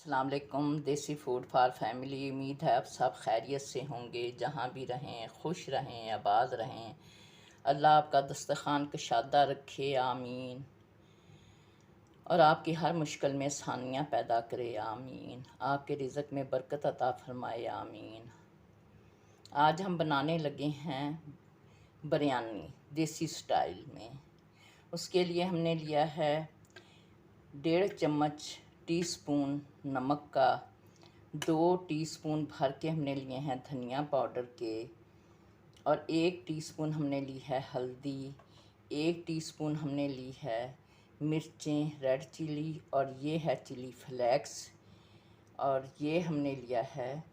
अस्सलाम वालेकुम। देसी फूड फॉर फैमिली। उम्मीद है आप सब खैरियत से होंगे, जहाँ भी रहें खुश रहें, आबाद रहें। अल्लाह आपका दस्तरखान कुशादा रखे, आमीन। और आपकी हर मुश्किल में आसानियाँ पैदा करे, आमीन। आपके रिज़्क़ में बरकत अता फरमाए, आमीन। आज हम बनाने लगे हैं बिरयानी देसी स्टाइल में। उसके लिए हमने लिया है 1.5 चम्मच टीस्पून नमक का, 2 टीस्पून भर के हमने लिए हैं धनिया पाउडर के, और 1 टीस्पून हमने ली है हल्दी, 1 टीस्पून हमने ली है मिर्चें रेड चिली, और ये है चिली फ्लेक्स, और ये हमने लिया है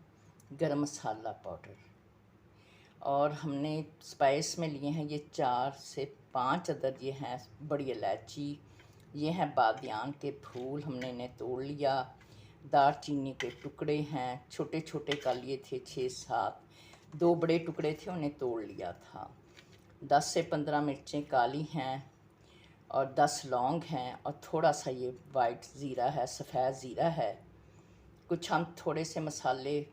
गरम मसाला पाउडर। और हमने स्पाइस में लिए हैं ये 4 से 5 अदद, ये हैं बड़ी इलायची, ये हैं बादियान के फूल, हमने इन्हें तोड़ लिया। दालचीनी के टुकड़े हैं, छोटे छोटे का लिए थे 6-7, 2 बड़े टुकड़े थे उन्हें तोड़ लिया था। 10 से 15 मिर्चें काली हैं, और 10 लौंग हैं, और थोड़ा सा ये वाइट ज़ीरा है, सफ़ेद ज़ीरा है। कुछ हम थोड़े से मसाले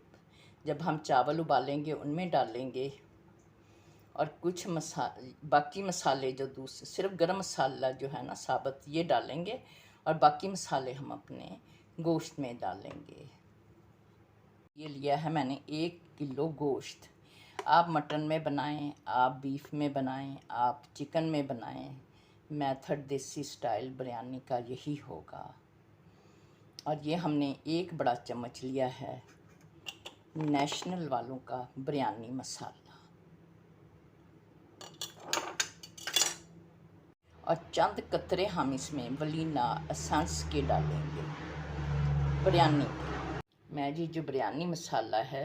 जब हम चावल उबालेंगे उनमें डालेंगे, और कुछ बाकी मसाले जो दूसरे सिर्फ गरम मसाला जो है ना साबुत, ये डालेंगे, और बाकी मसाले हम अपने गोश्त में डालेंगे। ये लिया है मैंने 1 किलो गोश्त। आप मटन में बनाएं, आप बीफ में बनाएं, आप चिकन में बनाएं, मेथड देसी स्टाइल बिरयानी का यही होगा। और ये हमने 1 बड़ा चम्मच लिया है नेशनल वालों का बिरयानी मसाला, और चंद कतरे हम इसमें वनीला एसेंस के डालेंगे बिरयानी के। मैं जी जो बिरयानी मसाला है,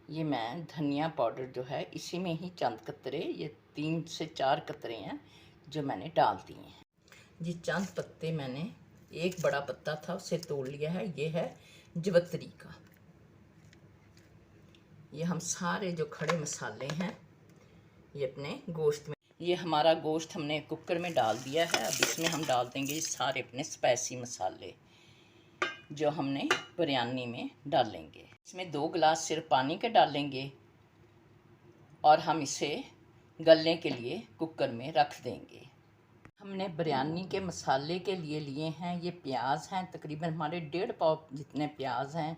ये मैं धनिया पाउडर जो है इसी में ही चंद कतरे, ये 3 से 4 कतरे हैं जो मैंने डाल दिए हैं। जी चंद पत्ते मैंने, 1 बड़ा पत्ता था उसे तोड़ लिया है, ये है जवतरी का। ये हम सारे जो खड़े मसाले हैं ये अपने गोश्त में, ये हमारा गोश्त हमने कुकर में डाल दिया है। अब इसमें हम डाल देंगे सारे अपने स्पाइसी मसाले जो हमने बिरयानी में डालेंगे। इसमें 2 गिलास सिर्फ पानी के डालेंगे, और हम इसे गलने के लिए कुकर में रख देंगे। हमने बिरयानी के मसाले के लिए हैं ये प्याज हैं, तकरीबन हमारे 1.5 पाव जितने प्याज हैं,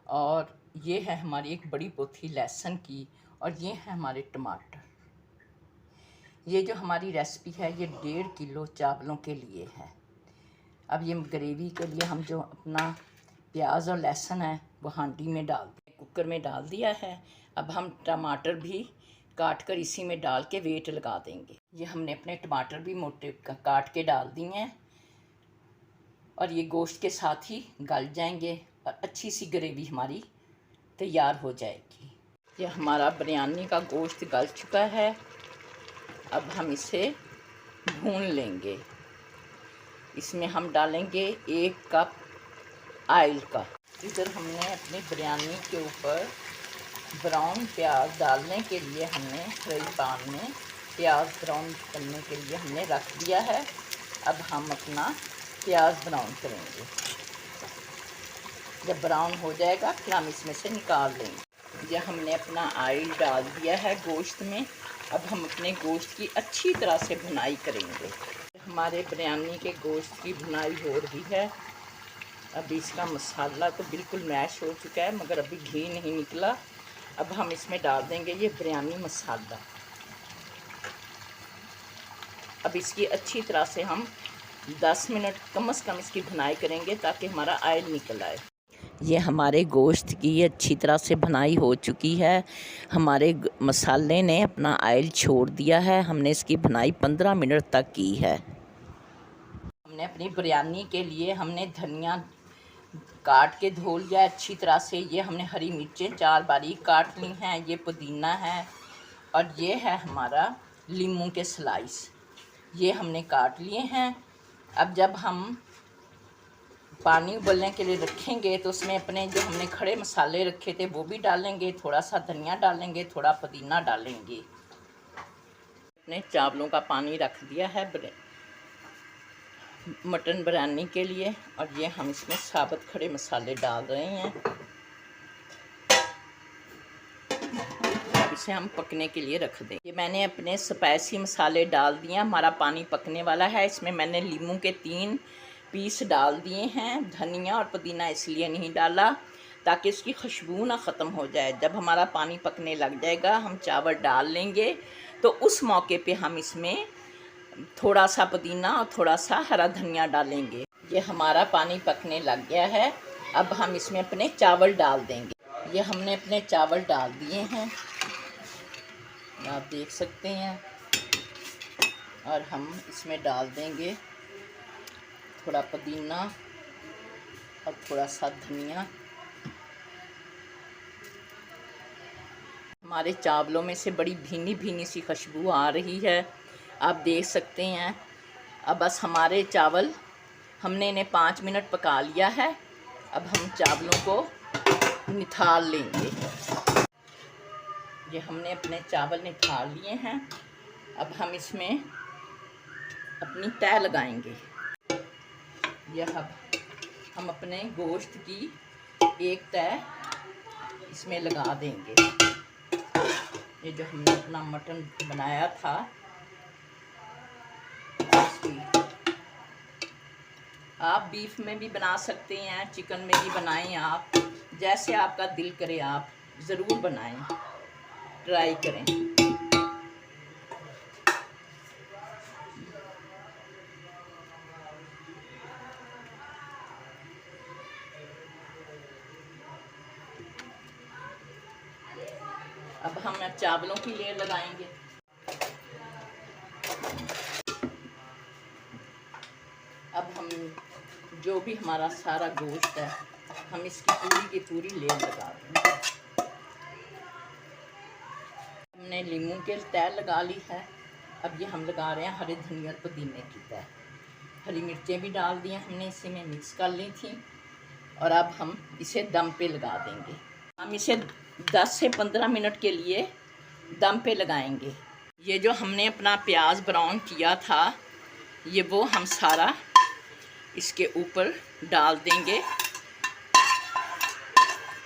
और ये है हमारी 1 बड़ी पोथी लहसुन की, और ये है हमारे टमाटर। ये जो हमारी रेसिपी है ये 1.5 किलो चावलों के लिए है। अब ये ग्रेवी के लिए हम जो अपना प्याज और लहसुन है वो हांडी में डाल दिया, कुकर में डाल दिया है। अब हम टमाटर भी काट कर इसी में डाल के वेट लगा देंगे। ये हमने अपने टमाटर भी मोटे काट के डाल दिए हैं, और ये गोश्त के साथ ही गल जाएंगे, और अच्छी सी ग्रेवी हमारी तैयार हो जाएगी। ये हमारा बिरयानी का गोश्त गल चुका है। अब हम इसे भून लेंगे। इसमें हम डालेंगे 1 कप ऑयल का। इधर हमने अपनी बिरयानी के ऊपर ब्राउन प्याज डालने के लिए हमने फ्राई पैन में प्याज ब्राउन करने के लिए हमने रख दिया है। अब हम अपना प्याज ब्राउन करेंगे। जब ब्राउन हो जाएगा फिर हम इसमें से निकाल लेंगे। यह हमने अपना ऑयल डाल दिया है गोश्त में। अब हम अपने गोश्त की अच्छी तरह से भुनाई करेंगे। हमारे बिरयानी के गोश्त की भुनाई हो रही है। अभी इसका मसाला तो बिल्कुल मैश हो चुका है, मगर अभी घी नहीं निकला। अब हम इसमें डाल देंगे ये बिरयानी मसाला। अब इसकी अच्छी तरह से हम 10 मिनट कम से कम इसकी भुनाई करेंगे ताकि हमारा ऑयल निकल आए। ये हमारे गोश्त की अच्छी तरह से भुनाई हो चुकी है। हमारे मसाले ने अपना ऑयल छोड़ दिया है। हमने इसकी भुनाई 15 मिनट तक की है। हमने अपनी बिरयानी के लिए हमने धनिया काट के धो लिया अच्छी तरह से। ये हमने हरी मिर्चें 4 बारीक काट ली हैं। ये पुदीना है, और ये है हमारा लीमू के स्लाइस, ये हमने काट लिए हैं। अब जब हम पानी उबलने के लिए रखेंगे तो उसमें अपने जो हमने खड़े मसाले रखे थे वो भी डालेंगे, थोड़ा सा धनिया डालेंगे, थोड़ा पुदीना डालेंगे। अपने चावलों का पानी रख दिया है। मटन बिरयानी के लिए। और ये हम इसमें साबुत खड़े मसाले डाल रहे हैं। अब इसे हम पकने के लिए रख दें। ये मैंने अपने स्पाइसी मसाले डाल दिए। हमारा पानी पकने वाला है। इसमें मैंने नींबू के 3 पीस डाल दिए हैं। धनिया और पुदीना इसलिए नहीं डाला ताकि इसकी खुशबू ना ख़त्म हो जाए। जब हमारा पानी पकने लग जाएगा हम चावल डाल लेंगे, तो उस मौके पे हम इसमें थोड़ा सा पुदीना और थोड़ा सा हरा धनिया डालेंगे। ये हमारा पानी पकने लग गया है। अब हम इसमें अपने चावल डाल देंगे। ये हमने अपने चावल डाल दिए हैं, आप देख सकते हैं। और हम इसमें डाल देंगे थोड़ा पुदीना और थोड़ा सा धनिया। हमारे चावलों में से बड़ी भीनी भीनी सी खुशबू आ रही है, आप देख सकते हैं। अब बस हमारे चावल हमने इन्हें 5 मिनट पका लिया है। अब हम चावलों को निथाल लेंगे। ये हमने अपने चावल निथाल लिए हैं। अब हम इसमें अपनी तह लगाएंगे। यह अब हम अपने गोश्त की एक तह इसमें लगा देंगे। ये जो हमने अपना मटन बनाया था इसकी, आप बीफ में भी बना सकते हैं, चिकन में भी बनाएं। आप जैसे आपका दिल करे आप ज़रूर बनाएं, ट्राई करें। अब हम चावलों की लेयर लगाएंगे। अब हम जो भी हमारा सारा गोश्त है हम इसकी पूरी की पूरी लेयर लगा देंगे। हमने नींबू की तह लगा ली है। अब ये हम लगा रहे हैं हरे धनिया और पुदीने की तह। हरी मिर्चें भी डाल दी हैं हमने, इसी में मिक्स कर ली थी। और अब हम इसे दम पे लगा देंगे। हम इसे 10 से 15 मिनट के लिए दम पे लगाएंगे। ये जो हमने अपना प्याज ब्राउन किया था ये वो हम सारा इसके ऊपर डाल देंगे।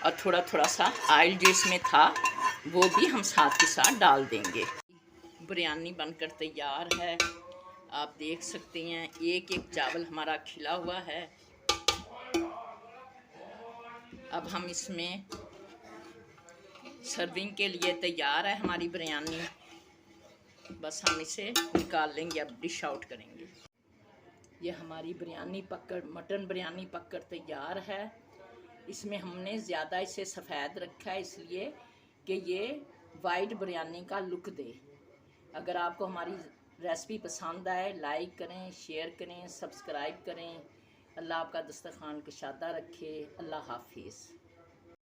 और थोड़ा थोड़ा सा ऑयल जो इसमें था वो भी हम साथ के साथ डाल देंगे। बिरयानी बनकर तैयार है, आप देख सकते हैं। एक एक चावल हमारा खिला हुआ है। अब हम इसमें सर्विंग के लिए तैयार है हमारी बिरयानी। बस हम इसे निकाल लेंगे, अब डिश आउट करेंगे। ये हमारी बिरयानी पककर मटन बिरयानी पककर तैयार है। इसमें हमने ज़्यादा इसे सफ़ेद रखा है इसलिए कि ये वाइट बिरयानी का लुक दे। अगर आपको हमारी रेसिपी पसंद आए लाइक करें, शेयर करें, सब्सक्राइब करें। अल्लाह आपका दस्तरखान कुशादा रखे। अल्लाह हाफिज़।